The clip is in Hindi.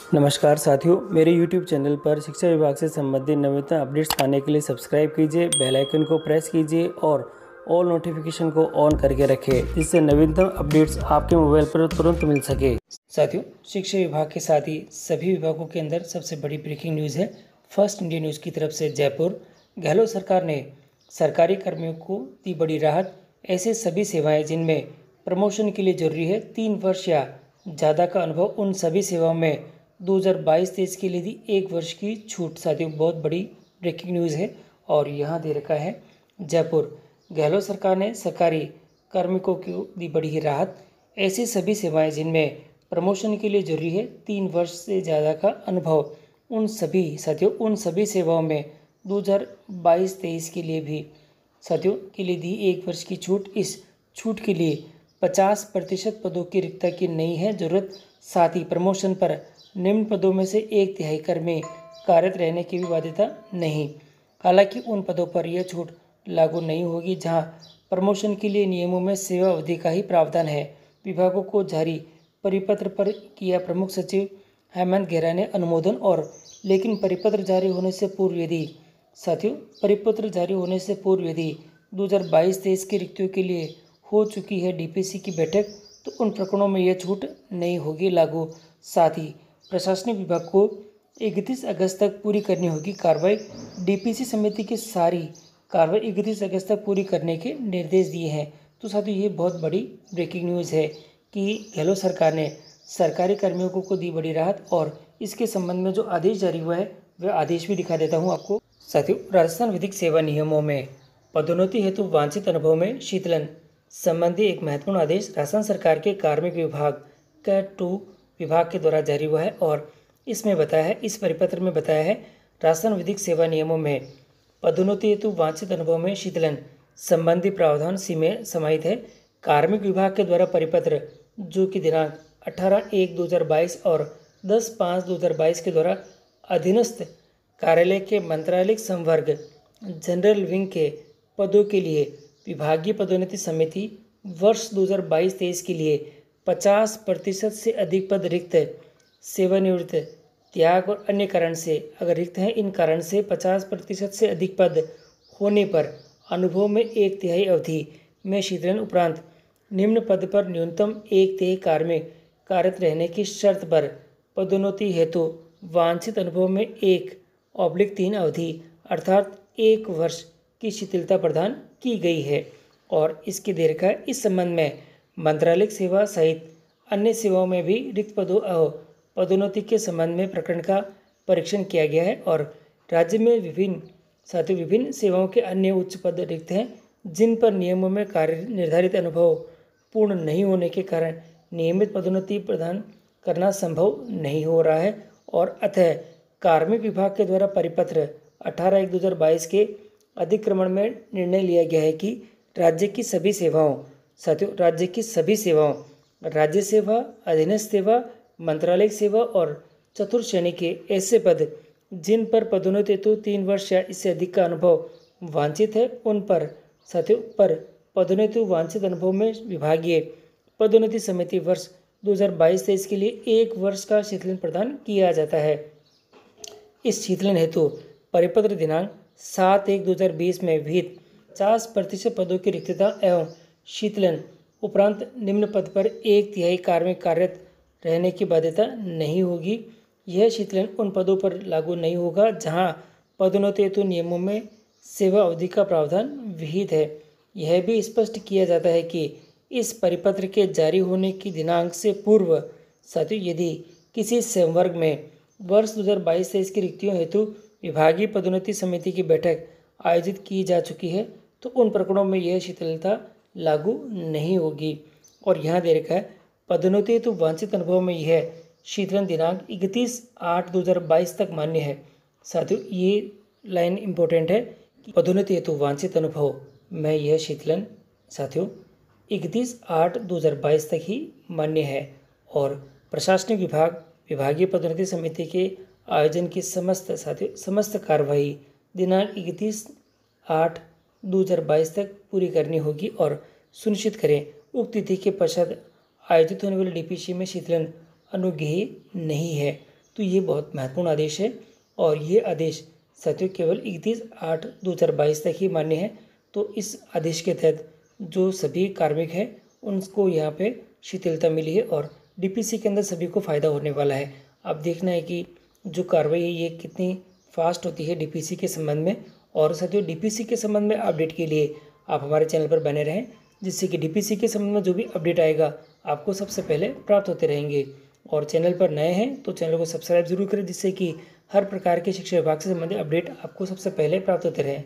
नमस्कार साथियों, मेरे YouTube चैनल पर शिक्षा विभाग से संबंधित नवीनतम अपडेट्स पाने के लिए सब्सक्राइब कीजिए, बेल आइकन को प्रेस कीजिए और ऑल नोटिफिकेशन को ऑन करके रखें, जिससे नवीनतम अपडेट्स आपके मोबाइल पर तुरंत मिल सके। साथियों, शिक्षा विभाग के साथ ही सभी विभागों के अंदर सबसे बड़ी ब्रेकिंग न्यूज़ है। फर्स्ट इंडिया न्यूज़ की तरफ से जयपुर, गहलोत सरकार ने सरकारी कर्मियों को दी बड़ी राहत। ऐसे सभी सेवाएँ जिनमें प्रमोशन के लिए जरूरी है 3 वर्ष या ज़्यादा का अनुभव, उन सभी सेवाओं में 2022-23 के लिए दी 1 वर्ष की छूट। साथियों, बहुत बड़ी ब्रेकिंग न्यूज़ है और यहाँ दे रखा है जयपुर, गहलोत सरकार ने सरकारी कार्मिकों को दी बड़ी राहत। ऐसी सभी सेवाएं जिनमें प्रमोशन के लिए जरूरी है 3 वर्ष से ज़्यादा का अनुभव, उन सभी साथियों उन सभी सेवाओं में 2022-23 के लिए भी साथियों के लिए दी 1 वर्ष की छूट। इस छूट के लिए 50% पदों की रिक्तता की नहीं है जरूरत। साथ ही प्रमोशन पर निम्न पदों में से 1/3 कर्मी कार्यरत रहने की भी बाध्यता नहीं। हालांकि उन पदों पर यह छूट लागू नहीं होगी जहां प्रमोशन के लिए नियमों में सेवा अवधि का ही प्रावधान है। विभागों को जारी परिपत्र पर किया प्रमुख सचिव हेमंत गहरा ने अनुमोदन। और लेकिन परिपत्र जारी होने से पूर्व यदि 2022-23 की रिक्तियों के लिए हो चुकी है डीपीसी की बैठक, तो उन प्रकरणों में यह छूट नहीं होगी लागू। साथ ही प्रशासनिक विभाग को 31 अगस्त तक पूरी करनी होगी कार्रवाई। डीपीसी समिति की सारी कार्रवाई 31 अगस्त तक पूरी करने के निर्देश दिए हैं। तो साथियों, ये बहुत बड़ी ब्रेकिंग न्यूज़ है कि गहलोत सरकार ने सरकारी कर्मियों को दी बड़ी राहत। और इसके संबंध में जो आदेश जारी हुआ है वह आदेश भी दिखा देता हूँ आपको। साथियों, राजस्थान विधिक सेवा नियमों में पदोन्नति हेतु वांछित अनुभव में शीतलन संबंधी एक महत्वपूर्ण आदेश राजस्थान सरकार के कार्मिक विभाग कैट 2 विभाग के द्वारा जारी हुआ है। और इसमें बताया है, इस परिपत्र में बताया है, राजस्थान विधिक सेवा नियमों में पदोन्नति हेतु वांछित अनुभव में शीतलन संबंधी प्रावधान सी में समाहित है। कार्मिक विभाग के द्वारा परिपत्र जो कि दिनांक 18/1/2022 और 10/5/2022 के द्वारा अधीनस्थ कार्यालय के मंत्रालयिक संवर्ग जनरल विंग के पदों के लिए विभागीय पदोन्नति समिति वर्ष 2022-23 के लिए 50% से अधिक पद रिक्त, सेवानिवृत्त, त्याग और अन्य कारण से अगर रिक्त हैं, इन कारण से 50% से अधिक पद होने पर अनुभव में 1/3 अवधि में शीतलन उपरांत निम्न पद पर न्यूनतम 1/3 कार्मिक कार्यरत रहने की शर्त पर पदोन्नति हेतु वांछित अनुभव में 1/3 अवधि अर्थात 1 वर्ष की शिथिलता प्रदान की गई है। और इसकी दे रखा है, इस संबंध में मंत्रालयिक सेवा सहित अन्य सेवाओं में भी रिक्त पदों और पदोन्नति के संबंध में प्रकरण का परीक्षण किया गया है। और राज्य में विभिन्न सेवाओं के अन्य उच्च पद रिक्त हैं जिन पर नियमों में कार्य निर्धारित अनुभव पूर्ण नहीं होने के कारण नियमित पदोन्नति प्रदान करना संभव नहीं हो रहा है। और अतः कार्मिक विभाग के द्वारा परिपत्र 18/1/2022 के अधिक्रमण में निर्णय लिया गया है कि राज्य की सभी सेवाओं, राज्य सेवा, अधीनस्थ सेवा, मंत्रालयिक सेवा और चतुर्थ श्रेणी के ऐसे पद जिन पर पदोन्नति हेतु 3 वर्ष या इससे अधिक का अनुभव वांछित है, उन पर पदोन्नति वांछित अनुभव में विभागीय पदोन्नति समिति वर्ष 2022-23 के लिए 1 वर्ष का शीतलन प्रदान किया जाता है। इस शीतलन हेतु परिपत्र दिनांक 7/1/2020 में विहित 50% पदों की रिक्तता एवं शीतलन उपरांत निम्न पद पर 1/3 कार्मिक कार्यरत रहने की बाध्यता नहीं होगी। यह शीतलन उन पदों पर लागू नहीं होगा जहां पदोन्नति हेतु नियमों में सेवा अवधि का प्रावधान विहित है। यह भी स्पष्ट किया जाता है कि इस परिपत्र के जारी होने की दिनांक से पूर्व साथियों यदि किसी संवर्ग में वर्ष 2022-23 की रिक्तियों हेतु विभागीय पदोन्नति समिति की बैठक आयोजित की जा चुकी है, तो उन प्रकरणों में यह शिथिलता लागू नहीं होगी। और यहाँ दे रखा है, पदोन्नति हेतु वांछित अनुभव में यह शीतलन दिनांक 31/8/2022 तक मान्य है। साथियों, ये लाइन इम्पोर्टेंट है कि पदोन्नति हेतु वांछित अनुभव में यह शीतलन साथियों 31/8/2022 तक ही मान्य है। और प्रशासनिक विभाग विभागीय पदोन्नति समिति के आयोजन की समस्त कार्यवाही दिनांक 31/8/2022 तक पूरी करनी होगी। और सुनिश्चित करें उक्त तिथि के पश्चात आयोजित होने वाले डीपीसी में शीतलन अनुज्ञेय नहीं है। तो ये बहुत महत्वपूर्ण आदेश है और ये आदेश साथियों केवल 31/8/2022 तक ही मान्य है। तो इस आदेश के तहत जो सभी कार्मिक हैं उनको यहाँ पे शिथिलता मिली है और डीपीसी के अंदर सभी को फ़ायदा होने वाला है। अब देखना है कि जो कार्रवाई है ये कितनी फास्ट होती है डीपीसी के संबंध में। और साथियों डीपीसी के संबंध में अपडेट के लिए आप हमारे चैनल पर बने रहें, जिससे कि डीपीसी के संबंध में जो भी अपडेट आएगा आपको सबसे पहले प्राप्त होते रहेंगे। और चैनल पर नए हैं तो चैनल को सब्सक्राइब जरूर करें, जिससे कि हर प्रकार के शिक्षा विभाग से संबंधित अपडेट आपको सबसे पहले प्राप्त होते रहें।